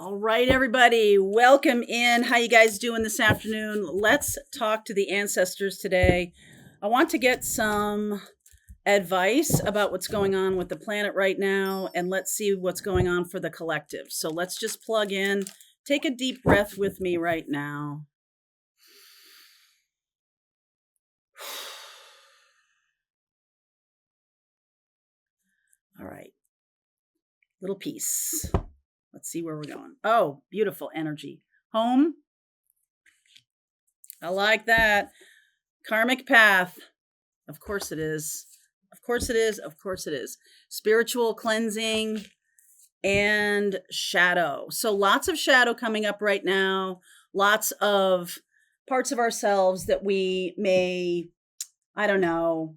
All right, everybody, welcome in. How you guys doing this afternoon? Let's talk to the ancestors today. I want to get some advice about what's going on with the planet right now, and let's see what's going on for the collective. So let's just plug in. Take a deep breath with me right now. All right, little piece. Let's see where we're going. Oh, beautiful energy. Home. I like that. Karmic path. Of course it is. Of course it is. Of course it is. Spiritual cleansing and shadow. So lots of shadow coming up right now. Lots of parts of ourselves that we may, I don't know,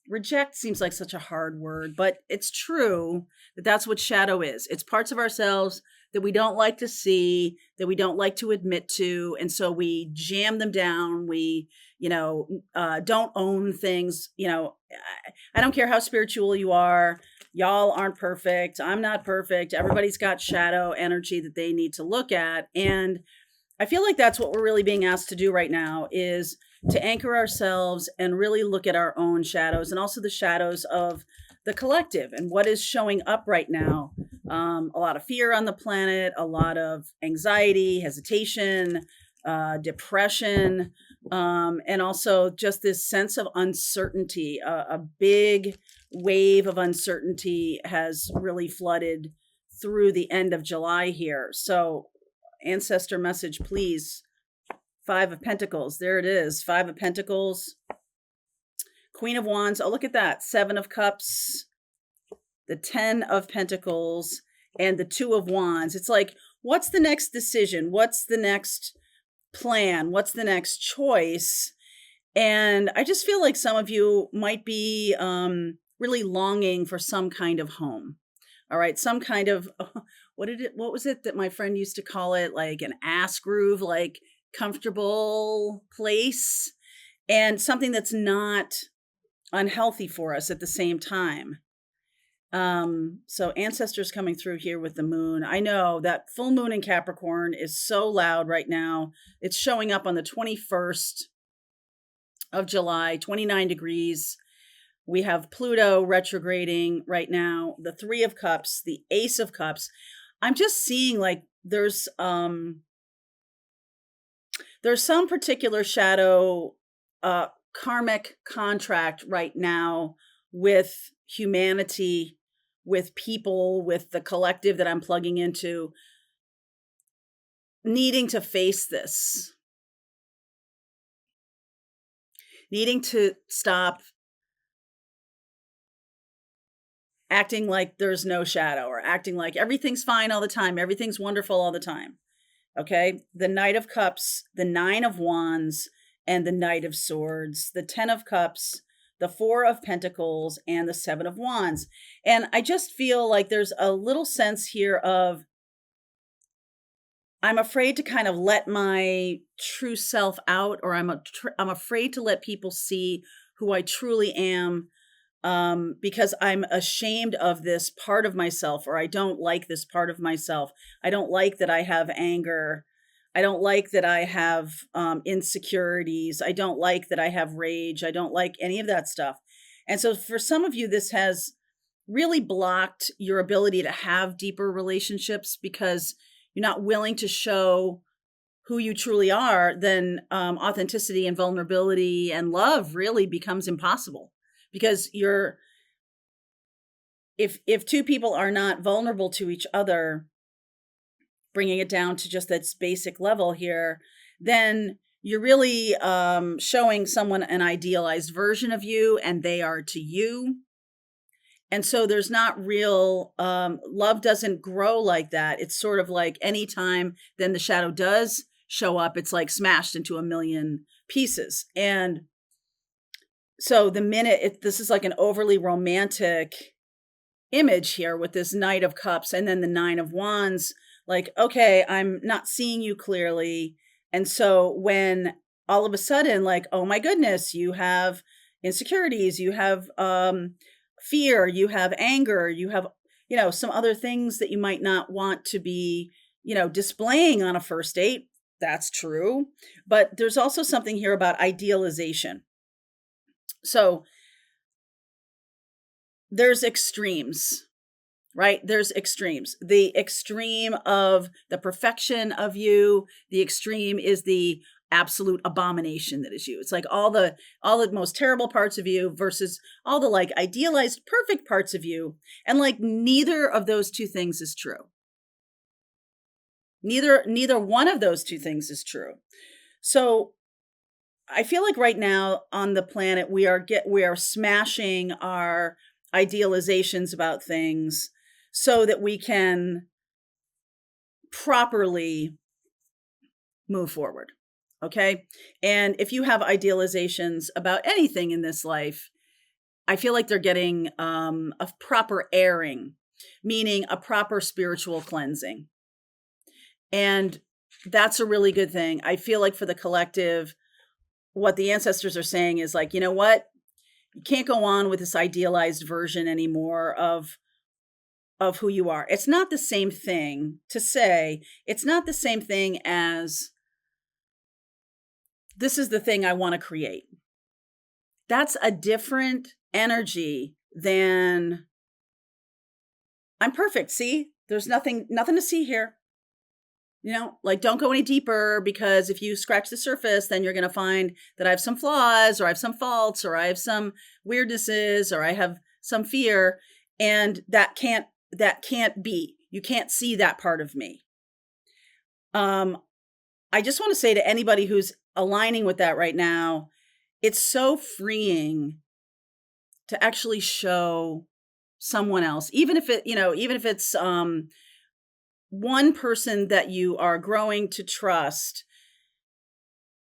reject seems like such a hard word, but it's true that that's what shadow is. It's parts of ourselves that we don't like to see, that we don't like to admit to. And so we jam them down. We, don't own things. I don't care how spiritual you are. Y'all aren't perfect. I'm not perfect. Everybody's got shadow energy that they need to look at. And I feel like that's what we're really being asked to do right now is to anchor ourselves and really look at our own shadows and also the shadows of the collective and what is showing up right now. A lot of fear on the planet, a lot of anxiety, hesitation, depression, and also just this sense of uncertainty. A big wave of uncertainty has really flooded through the end of July here. So, ancestor message, please. Five of Pentacles. There it is. Five of Pentacles. Queen of Wands. Oh, look at that. Seven of Cups. The 10 of Pentacles. And the Two of Wands. It's like, what's the next decision? What's the next plan? What's the next choice? And I just feel like some of you might be really longing for some kind of home. All right. Some kind of, what was it that my friend used to call it? Like an ass groove, like comfortable place, and something that's not unhealthy for us at the same time. So ancestors coming through here with the moon. I know that full moon in Capricorn is so loud right now. It's showing up on the 21st of July, 29 degrees. We have Pluto retrograding right now, the Three of Cups, the Ace of Cups. I'm just seeing like there's some particular shadow karmic contract right now with humanity, with people, with the collective that I'm plugging into, needing to face this, needing to stop acting like there's no shadow or acting like everything's fine all the time, everything's wonderful all the time. Okay, the Knight of Cups, the Nine of Wands, and the Knight of Swords, the 10 of Cups, the Four of Pentacles, and the Seven of Wands. And I just feel like there's a little sense here of I'm afraid to kind of let my true self out, or I'm afraid to let people see who I truly am, because I'm ashamed of this part of myself, or I don't like this part of myself. I don't like that I have anger. I don't like that I have insecurities. I don't like that I have rage. I don't like any of that stuff. And so for some of you, this has really blocked your ability to have deeper relationships because you're not willing to show who you truly are. Then authenticity and vulnerability and love really becomes impossible. Because if two people are not vulnerable to each other, bringing it down to just that basic level here, then you're really showing someone an idealized version of you, and they are to you. And so there's not real love doesn't grow like that. It's sort of like anytime then the shadow does show up, it's like smashed into a million pieces. And so the minute this is like an overly romantic image here with this Knight of Cups and then the Nine of Wands, like, okay, I'm not seeing you clearly. And so when all of a sudden, like, oh my goodness, you have insecurities, you have fear, you have anger, you have, some other things that you might not want to be displaying on a first date. That's true. But there's also something here about idealization. So there's extremes, right? There's extremes. The extreme of the perfection of you, the extreme is the absolute abomination that is you. It's like all the most terrible parts of you versus all the like idealized perfect parts of you. And like neither of those two things is true. Neither one of those two things is true. So I feel like right now on the planet we are smashing our idealizations about things so that we can properly move forward. Okay? And if you have idealizations about anything in this life, I feel like they're getting a proper airing, meaning a proper spiritual cleansing. And that's a really good thing. I feel like for the collective, what the ancestors are saying is like, you know what? You can't go on with this idealized version anymore of who you are. It's not the same thing to say, it's not the same thing as this is the thing I want to create. That's a different energy than I'm perfect. See, there's nothing to see here. Like don't go any deeper, because if you scratch the surface, then you're going to find that I have some flaws, or I have some faults, or I have some weirdnesses, or I have some fear. And that can't be. You can't see that part of me. I just want to say to anybody who's aligning with that right now, it's so freeing to actually show someone else, even if it's one person that you are growing to trust.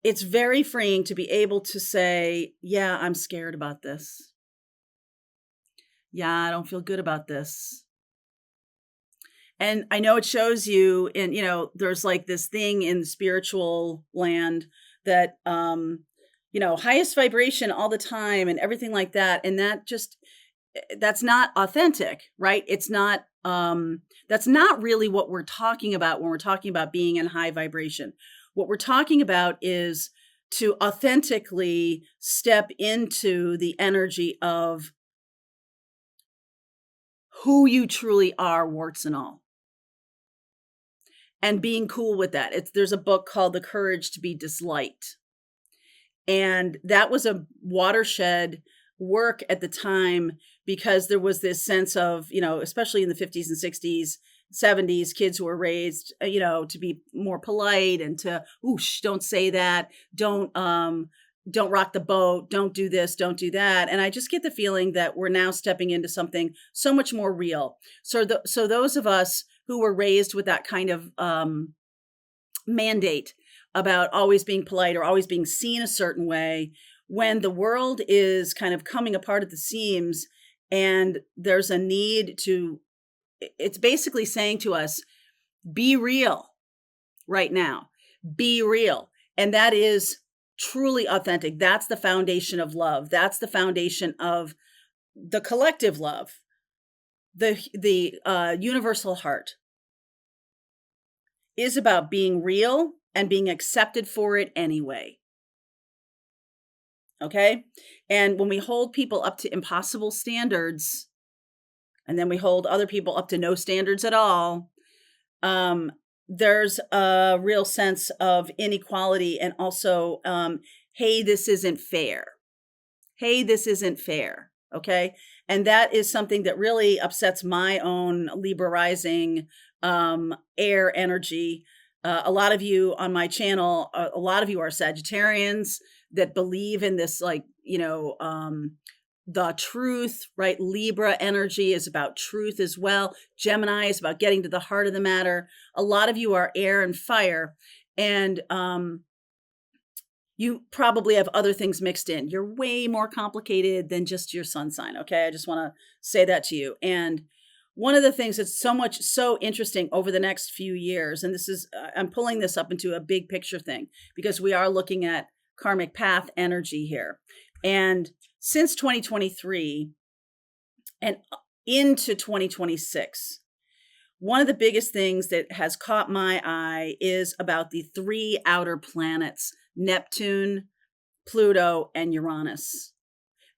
It's very freeing to be able to say, yeah, I'm scared about this. Yeah, I don't feel good about this. And I know it shows you in, there's like this thing in the spiritual land that, highest vibration all the time and everything like that. And that's not authentic, right? It's not, that's not really what we're talking about when we're talking about being in high vibration. What we're talking about is to authentically step into the energy of who you truly are, warts and all. And being cool with that. There's a book called The Courage to be Disliked. And that was a watershed work at the time, because there was this sense of, especially in the 50s and 60s, 70s, kids who were raised, to be more polite and to, oosh, don't say that. Don't rock the boat. Don't do this. Don't do that. And I just get the feeling that we're now stepping into something so much more real. So those of us who were raised with that kind of mandate about always being polite or always being seen a certain way, when the world is kind of coming apart at the seams and there's a need to, it's basically saying to us, be real right now, be real. And that is truly authentic. That's the foundation of love. That's the foundation of the collective love, the universal heart is about being real and being accepted for it anyway. Okay? And when we hold people up to impossible standards, and then we hold other people up to no standards at all, there's a real sense of inequality, and also, hey, this isn't fair. Hey, this isn't fair. Okay? And that is something that really upsets my own Libra rising air energy. A lot of you on my channel, a lot of you are Sagittarians that believe in this, like, the truth, right? Libra energy is about truth as well. Gemini is about getting to the heart of the matter. A lot of you are air and fire, and you probably have other things mixed in. You're way more complicated than just your sun sign. Okay. I just want to say that to you. And one of the things that's so interesting over the next few years, and this is, I'm pulling this up into a big picture thing, because we are looking at karmic path energy here. And since 2023 and into 2026, one of the biggest things that has caught my eye is about the 3 outer planets, Neptune, Pluto, and Uranus.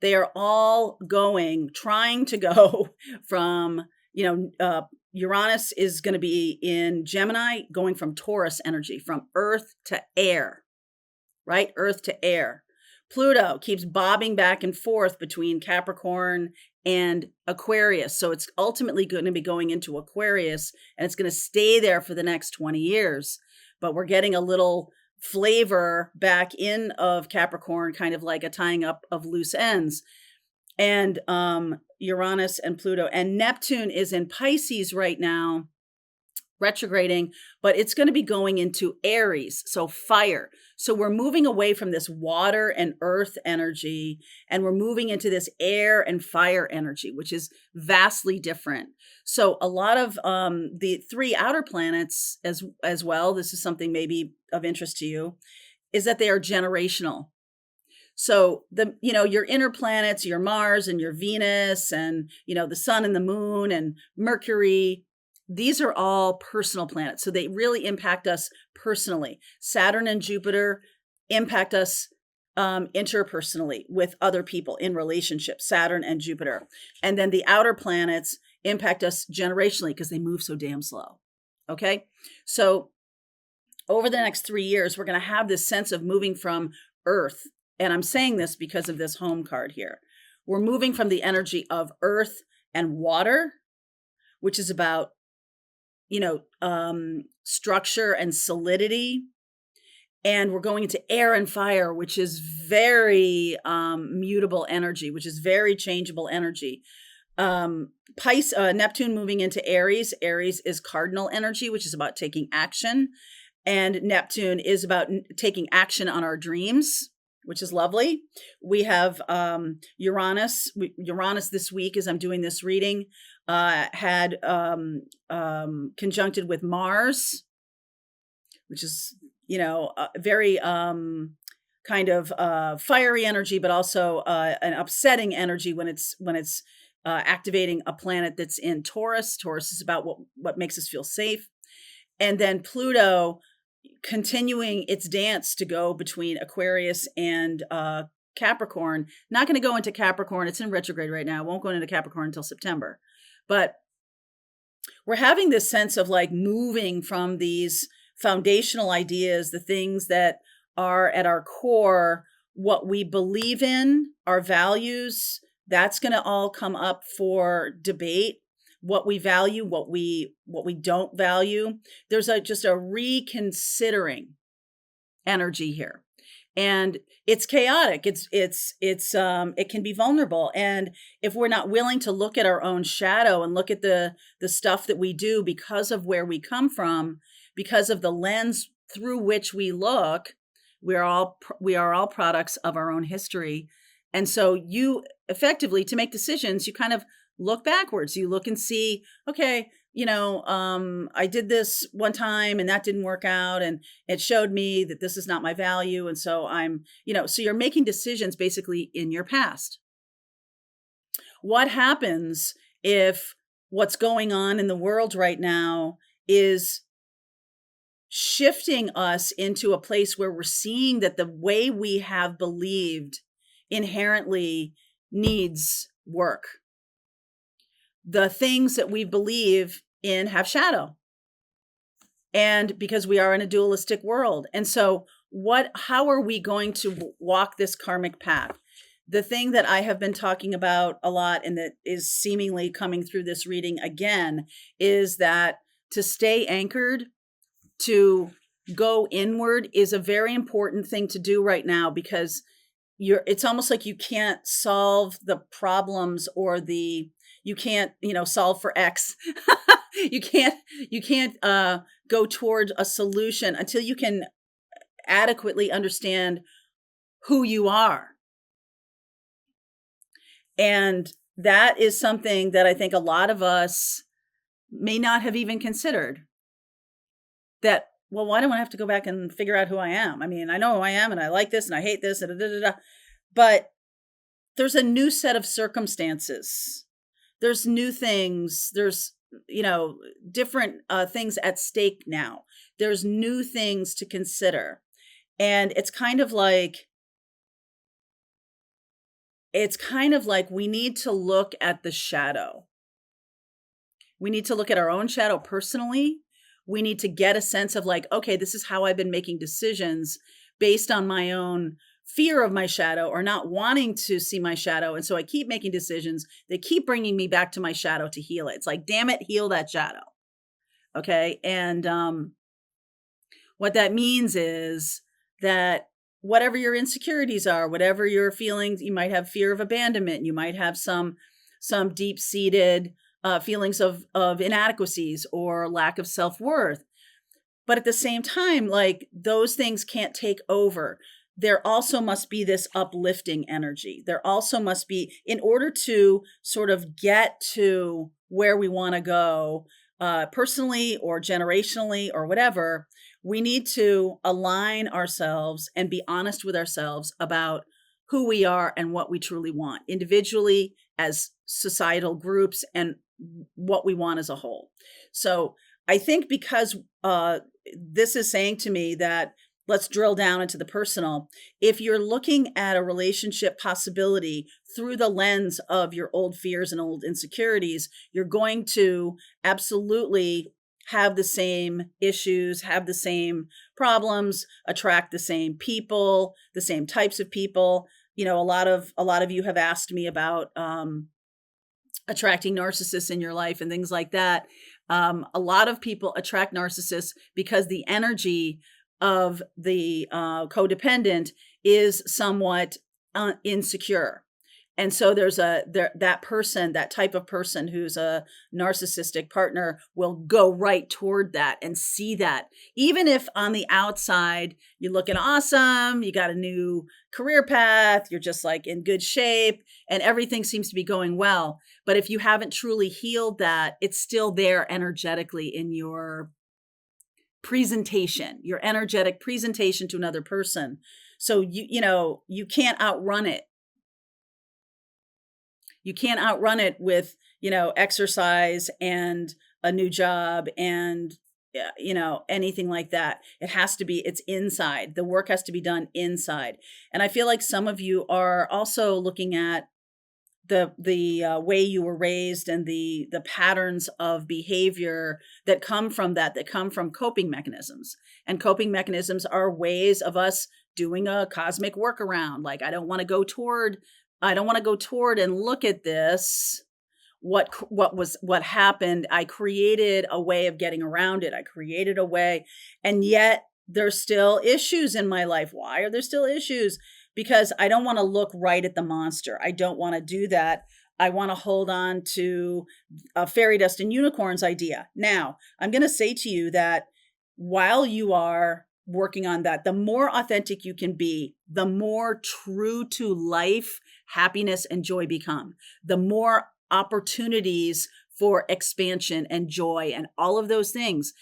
They are all trying to go from, Uranus is going to be in Gemini, going from Taurus energy, from earth to air, right? Earth to air. Pluto keeps bobbing back and forth between Capricorn and Aquarius. So it's ultimately going to be going into Aquarius, and it's going to stay there for the next 20 years. But we're getting a little flavor back in of Capricorn, kind of like a tying up of loose ends. And Uranus and Pluto and Neptune is in Pisces right now, retrograding, but it's going to be going into Aries, so fire. So we're moving away from this water and earth energy, and we're moving into this air and fire energy, which is vastly different. So a lot of the 3 outer planets as well, this is something maybe of interest to you, is that they are generational. So your inner planets, your Mars and your Venus and, the sun and the moon and Mercury, these are all personal planets. So they really impact us personally. Saturn and Jupiter impact us interpersonally with other people in relationships, Saturn and Jupiter. And then the outer planets impact us generationally because they move so damn slow. Okay. So over the next 3 years, we're going to have this sense of moving from Earth. And I'm saying this because of this home card here. We're moving from the energy of earth and water, which is about, structure and solidity. And we're going into air and fire, which is very mutable energy, which is very changeable energy. Neptune moving into Aries. Aries is cardinal energy, which is about taking action. And Neptune is about taking action on our dreams, which is lovely. We have Uranus. Uranus this week, as I'm doing this reading, had conjuncted with Mars, which is, very kind of fiery energy, but also an upsetting energy when it's activating a planet that's in Taurus. Taurus is about what makes us feel safe. And then Pluto continuing its dance to go between Aquarius and Capricorn. Not going to go into Capricorn. It's in retrograde right now. It won't go into Capricorn until September. But we're having this sense of like moving from these foundational ideas, the things that are at our core, what we believe in, our values, that's going to all come up for debate. What we value, what we don't value. There's just a reconsidering energy here. And it's chaotic. It can be vulnerable. And if we're not willing to look at our own shadow and look at the stuff that we do because of where we come from, because of the lens through which we look, we are all products of our own history. And so you effectively, to make decisions, you kind of look backwards. You look and see, okay, I did this one time and that didn't work out. And it showed me that this is not my value. And so so you're making decisions basically in your past. What happens if what's going on in the world right now is shifting us into a place where we're seeing that the way we have believed inherently needs work? The things that we believe in have shadow. And because we are in a dualistic world. And so how are we going to walk this karmic path? The thing that I have been talking about a lot and that is seemingly coming through this reading again is that to stay anchored, to go inward is a very important thing to do right now, because it's almost like you can't solve the problems or you can't, solve for X. you can't go toward a solution until you can adequately understand who you are. And that is something that I think a lot of us may not have even considered. That, well, why do I have to go back and figure out who I am? I mean, I know who I am and I like this and I hate this, but there's a new set of circumstances. There's new things. There's different things at stake now. There's new things to consider. And it's kind of like we need to look at the shadow. We need to look at our own shadow personally. We need to get a sense of like, okay, this is how I've been making decisions based on my own fear of my shadow or not wanting to see my shadow. And so I keep making decisions that keep bringing me back to my shadow to heal it. It's like, damn it, heal that shadow. Okay. And what that means is that whatever your insecurities are, whatever your feelings, you might have fear of abandonment. You might have some deep-seated feelings of inadequacies or lack of self-worth. But at the same time, like those things can't take over. There also must be this uplifting energy. There also must be, in order to sort of get to where we want to go, personally or generationally or whatever, we need to align ourselves and be honest with ourselves about who we are and what we truly want individually, as societal groups, and what we want as a whole. So I think because this is saying to me that let's drill down into the personal. If you're looking at a relationship possibility through the lens of your old fears and old insecurities, you're going to absolutely have the same issues, have the same problems, attract the same people, the same types of people. A lot of you have asked me about attracting narcissists in your life and things like that. A lot of people attract narcissists because the energy of the codependent is somewhat insecure. And so there's that person, that type of person who's a narcissistic partner will go right toward that and see that. Even if on the outside, you're looking awesome, you got a new career path, you're just like in good shape and everything seems to be going well. But if you haven't truly healed that, it's still there energetically in your presentation, your energetic presentation to another person. So you can't outrun it. You can't outrun it with, exercise and a new job and, anything like that. It's inside. The work has to be done inside. And I feel like some of you are also looking at the way you were raised and the patterns of behavior that come from coping mechanisms. And coping mechanisms are ways of us doing a cosmic workaround. Like, I don't want to go toward and look at this. What happened? I created a way of getting around it. I created a way, and yet there's still issues in my life. Why are there still issues? Because I don't want to look right at the monster. I don't want to do that. I want to hold on to a fairy dust and unicorns idea. Now, I'm going to say to you that while you are working on that, the more authentic you can be, the more true to life, happiness, and joy become. The more opportunities for expansion and joy and all of those things.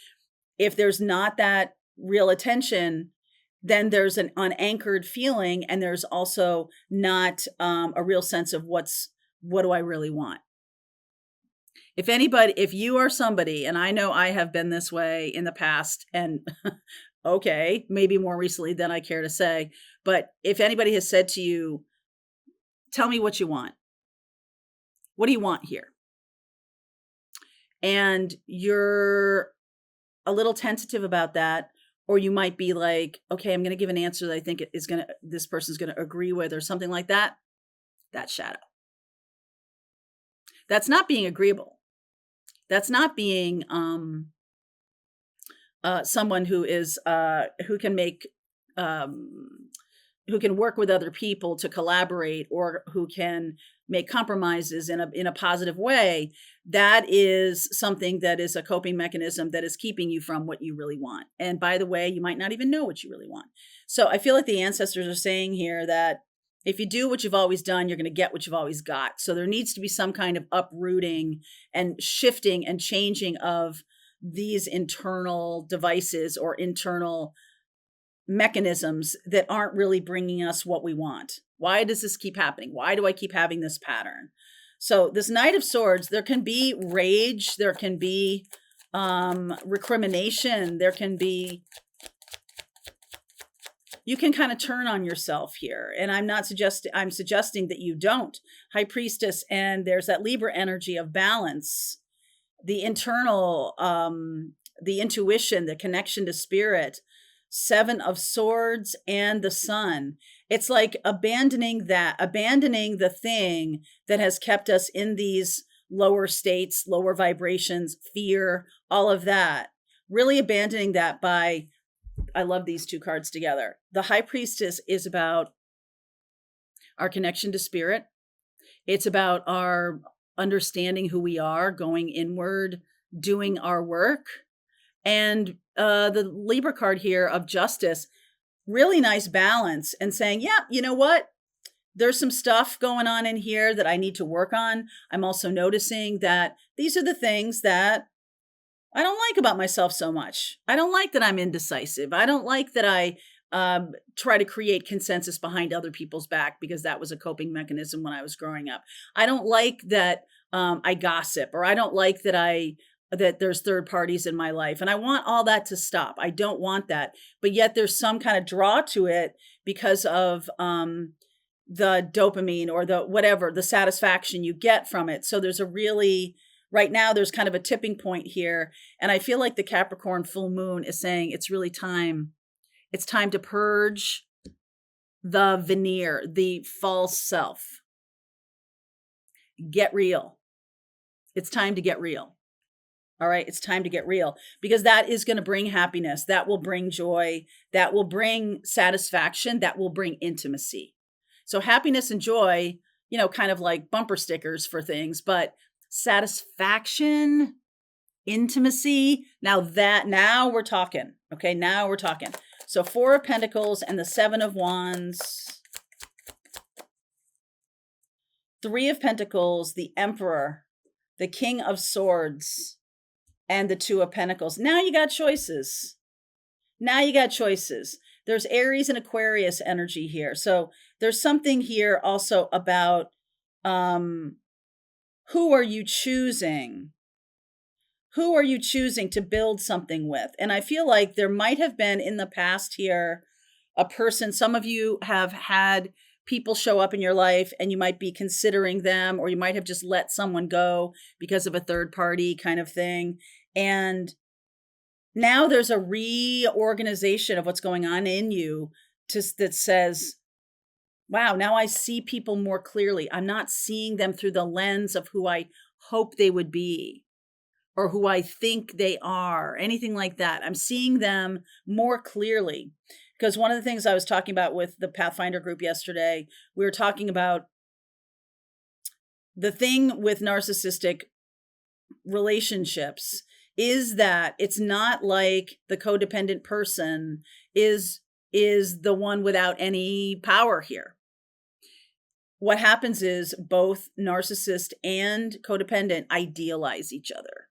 If there's not that real attention, then there's an unanchored feeling, and there's also not a real sense of what do I really want. If you are somebody, and I know I have been this way in the past, and okay, maybe more recently than I care to say, but if anybody has said to you, tell me what you want. What do you want here? And you're a little tentative about that, or you might be like, okay, I'm going to give an answer that I think this person's going to agree with, or something like that. That's shadow. That's not being agreeable. That's not being someone who is who can work with other people to collaborate, or who can make compromises in a positive way. That is something that is a coping mechanism that is keeping you from what you really want. And by the way, you might not even know what you really want. So I feel like the ancestors are saying here that if you do what you've always done, you're going to get what you've always got. So there needs to be some kind of uprooting and shifting and changing of these internal devices or internal mechanisms that aren't really bringing us what we want. Why does this keep happening? Why do I keep having this pattern? So this Knight of Swords, there can be rage, there can be recrimination, there can be, you can kind of turn on yourself here. And I'm suggesting that you don't. High Priestess, and there's that Libra energy of balance, the internal, the intuition, the connection to spirit, Seven of Swords and the Sun. It's like abandoning the thing that has kept us in these lower states, lower vibrations, fear, all of that. Really abandoning that by, I love these two cards together. The High Priestess is about our connection to spirit. It's about our understanding who we are, going inward, doing our work. And the Libra card here of Justice, really nice balance, and saying, yeah, you know what? There's some stuff going on in here that I need to work on. I'm also noticing that these are the things that I don't like about myself so much. I don't like that I'm indecisive. I don't like that I try to create consensus behind other people's back, because that was a coping mechanism when I was growing up. I don't like that I gossip, or I don't like that there's third parties in my life. And I want all that to stop. I don't want that. But yet there's some kind of draw to it because of the dopamine or the whatever, the satisfaction you get from it. So there's right now, there's kind of a tipping point here. And I feel like the Capricorn full moon is saying it's really time. It's time to purge the veneer, the false self. Get real. It's time to get real. All right. It's time to get real, because that is going to bring happiness. That will bring joy. That will bring satisfaction. That will bring intimacy. So happiness and joy, kind of like bumper stickers for things, but satisfaction, intimacy. Now we're talking. Okay. Now we're talking. So Four of Pentacles and the Seven of Wands, Three of Pentacles, the Emperor, the King of Swords, and the Two of Pentacles. Now you got choices. There's Aries and Aquarius energy here. So there's something here also about who are you choosing? Who are you choosing to build something with? And I feel like there might have been in the past here a person, some of you have had people show up in your life and you might be considering them, or you might have just let someone go because of a third party kind of thing. And now there's a reorganization of what's going on in you that says, wow, now I see people more clearly. I'm not seeing them through the lens of who I hope they would be or who I think they are, anything like that. I'm seeing them more clearly. Because one of the things I was talking about with the Pathfinder group yesterday, we were talking about the thing with narcissistic relationships is that it's not like the codependent person is the one without any power here. What happens is both narcissist and codependent idealize each other.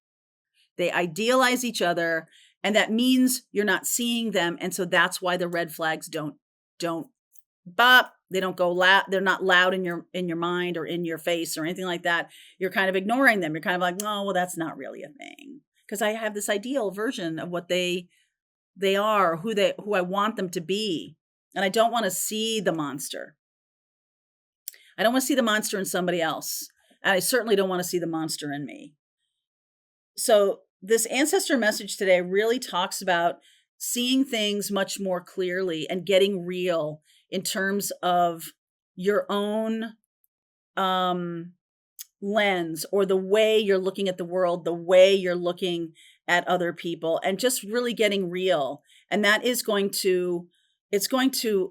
They idealize each other, and that means you're not seeing them. And so that's why the red flags don't bop. They don't go loud. They're not loud in your mind or in your face or anything like that. You're kind of ignoring them. You're kind of like, oh, well, that's not really a thing. Because I have this ideal version of what they are, who I want them to be. And I don't want to see the monster. I don't want to see the monster in somebody else. And I certainly don't want to see the monster in me. So this ancestor message today really talks about seeing things much more clearly and getting real in terms of your own lens, or the way you're looking at the world, the way you're looking at other people, and just really getting real. And that is going to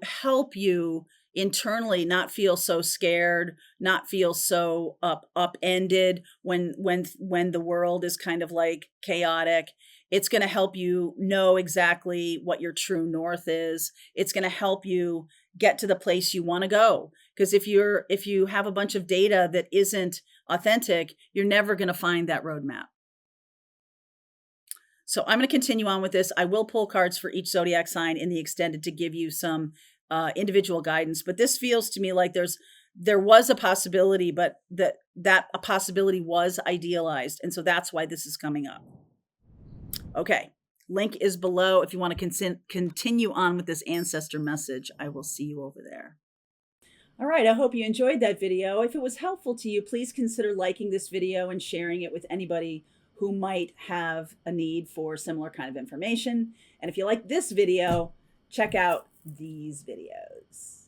help you internally not feel so scared, not feel so upended when the world is kind of like chaotic. It's going to help you know exactly what your true north is. It's going to help you get to the place you want to go. Because if you have a bunch of data that isn't authentic, you're never going to find that roadmap. So I'm going to continue on with this. I will pull cards for each zodiac sign in the extended to give you some individual guidance. But this feels to me like there was a possibility, but that that a possibility was idealized. And so that's why this is coming up. Okay. Link is below if you want to continue on with this ancestor message. I will see you over there. All right, I hope you enjoyed that video. If it was helpful to you, please consider liking this video and sharing it with anybody who might have a need for similar kind of information. And if you like this video, check out these videos.